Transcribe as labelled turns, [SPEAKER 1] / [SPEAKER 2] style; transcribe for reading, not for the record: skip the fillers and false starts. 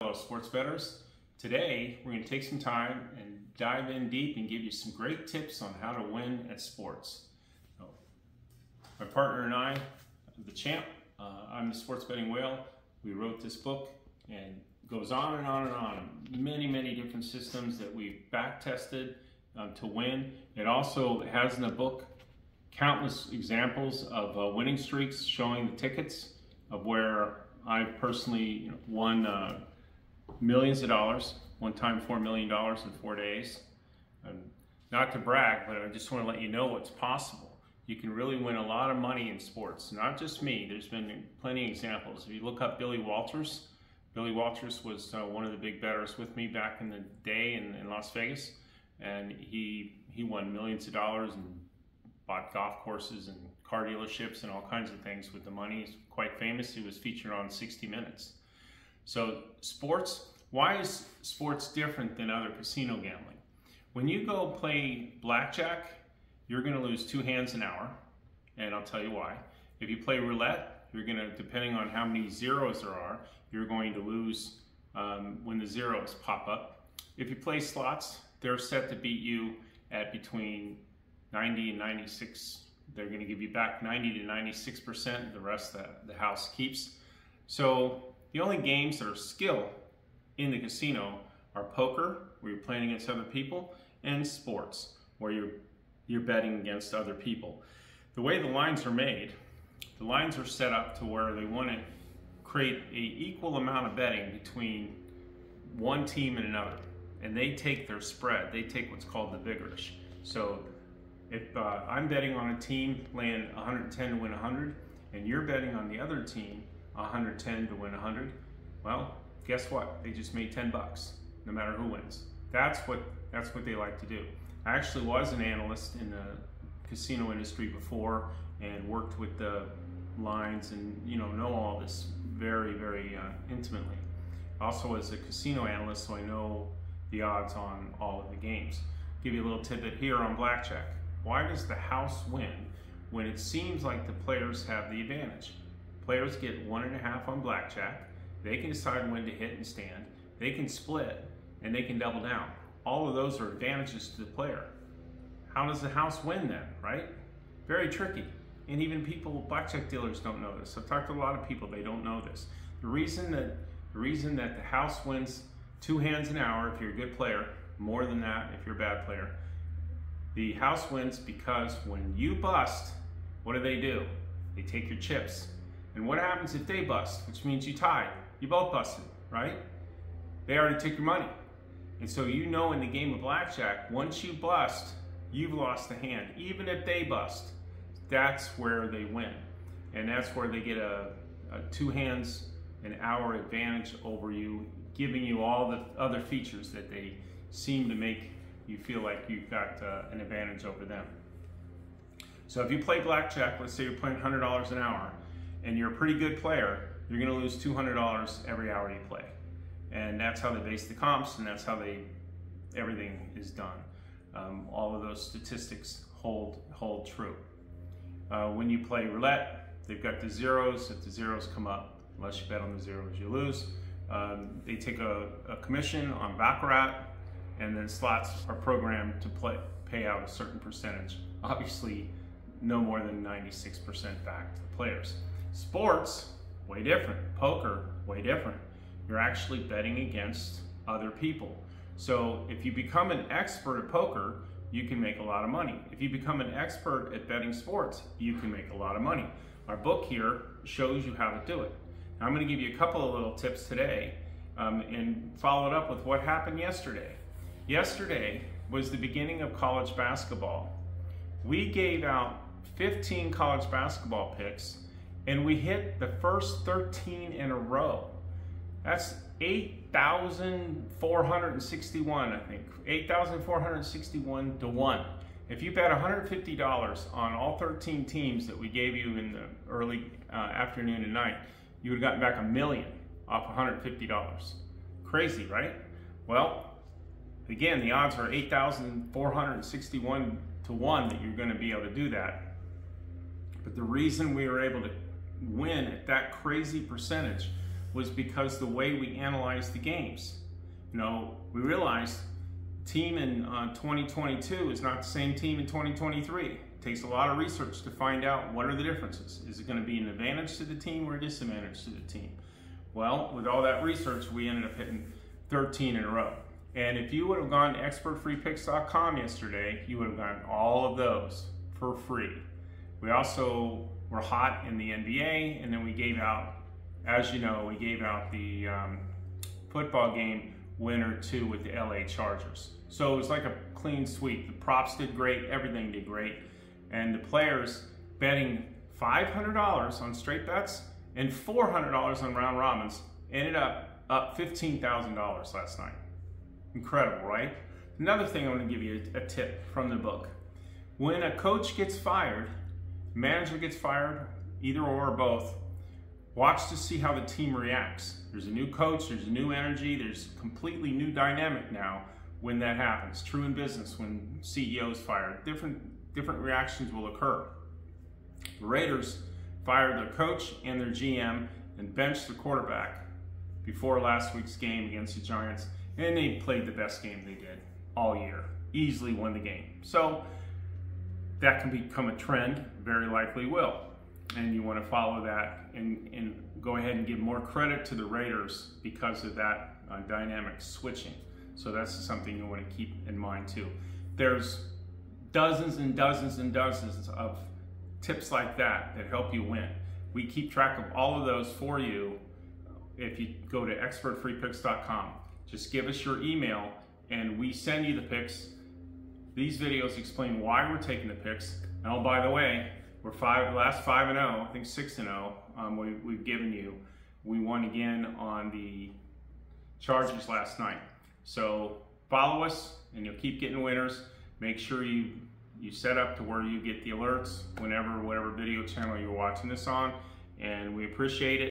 [SPEAKER 1] Hello sports bettors. Today we're going to take some time and dive in deep and give you some great tips on how to win at sports. So, my partner and I, the champ, I'm the sports betting whale. We wrote this book and it goes on and on and on. Many different systems that we've back tested to win. It also has in the book countless examples of winning streaks showing the tickets of where I've personally won millions of dollars. One time $4 million in 4 days. Not to brag, but I just want to let you know what's possible. You can really win a lot of money in sports. Not just me, there's been plenty of examples. If you look up Billy Walters was one of the big bettors with me back in the day in Las Vegas. And he won millions of dollars and bought golf courses and car dealerships and all kinds of things with the money. He's quite famous. He was featured on 60 Minutes. So sports, why is sports different than other casino gambling? When you go play blackjack, you're going to lose 2 hands an hour, and I'll tell you why. If you play roulette, you're going to, depending on how many zeros there are, you're going to lose when the zeros pop up. If you play slots, they're set to beat you at between 90 and 96. They're going to give you back 90 to 96%. The rest the house keeps. So the only games that are skill in the casino are poker, where you're playing against other people, and sports, where you're betting against other people. The way the lines are made, the lines are set up to where they want to create an equal amount of betting between one team and another. And they take their spread. They take what's called the vigorish. So if I'm betting on a team laying 110 to win 100, and you're betting on the other team 110 to win 100, well, guess what? They just made 10 bucks, no matter who wins. That's what they like to do. I actually was an analyst in the casino industry before and worked with the lines and know all this very intimately. Also as a casino analyst, so I know the odds on all of the games. Give you a little tidbit here on blackjack. Why does the house win when it seems like the players have the advantage? Players get 1.5 on blackjack. They can decide when to hit and stand. They can split and they can double down. All of those are advantages to the player. How does the house win then, right? Very tricky. And even blackjack dealers don't know this. I've talked to a lot of people, they don't know this. The reason that the house wins 2 hands an hour if you're a good player, more than that if you're a bad player. The house wins because when you bust, what do? They take your chips. And what happens if they bust, which means you tied? You both busted, right? They already took your money. And so in the game of blackjack, once you bust, you've lost the hand. Even if they bust, that's where they win. And that's where they get a 2 hands an hour advantage over you, giving you all the other features that they seem to make you feel like you've got an advantage over them. So if you play blackjack, let's say you're playing $100 an hour, and you're a pretty good player, you're going to lose $200 every hour you play. And that's how they base the comps, and that's how everything is done. All of those statistics hold true. When you play roulette, they've got the zeros. If the zeros come up, unless you bet on the zeros, you lose. They take a commission on baccarat, and then slots are programmed to pay out a certain percentage. Obviously, no more than 96% back to the players. Sports, way different. Poker, way different. You're actually betting against other people. So if you become an expert at poker, you can make a lot of money. If you become an expert at betting sports, you can make a lot of money. Our book here shows you how to do it. Now, I'm going to give you a couple of little tips today and follow it up with what happened yesterday. Yesterday was the beginning of college basketball. We gave out 15 college basketball picks, and we hit the first 13 in a row. That's 8,461, I think. 8,461 to 1. If you bet $150 on all 13 teams that we gave you in the early afternoon and night, you would have gotten back $1 million off $150. Crazy, right? Well, again, the odds are 8,461 to 1 that you're going to be able to do that. But the reason we were able to win at that crazy percentage was because the way we analyzed the games. You know, we realized team in 2022 is not the same team in 2023. It takes a lot of research to find out what are the differences. Is it going to be an advantage to the team or a disadvantage to the team? Well, with all that research, we ended up hitting 13 in a row. And if you would have gone to expertfreepicks.com yesterday, you would have gotten all of those for free. We also were hot in the NBA, and then we gave out, as you know, we gave out the football game winner too with the LA Chargers. So it was like a clean sweep. The props did great, everything did great. And the players betting $500 on straight bets and $400 on round robins ended up $15,000 last night. Incredible, right? Another thing I want to give you a tip from the book. When a coach gets fired, manager gets fired, either or both, watch to see how the team reacts. There's a new coach, there's a new energy, there's a completely new dynamic now when that happens. True in business, when CEOs fired, different reactions will occur. The Raiders fired their coach and their GM and benched the quarterback before last week's game against the Giants, and they played the best game they did all year. Easily won the game. So that can become a trend, very likely will. And you want to follow that and go ahead and give more credit to the Raiders because of that dynamic switching. So that's something you want to keep in mind too. There's dozens and dozens and dozens of tips like that that help you win. We keep track of all of those for you if you go to expertfreepicks.com. Just give us your email and we send you the picks. These videos explain why we're taking the picks. And oh, by the way, we're last 5-0, I think 6-0, we've given you. We won again on the Chargers last night. So follow us and you'll keep getting winners. Make sure you set up to where you get the alerts whenever, whatever video channel you're watching this on. And we appreciate it.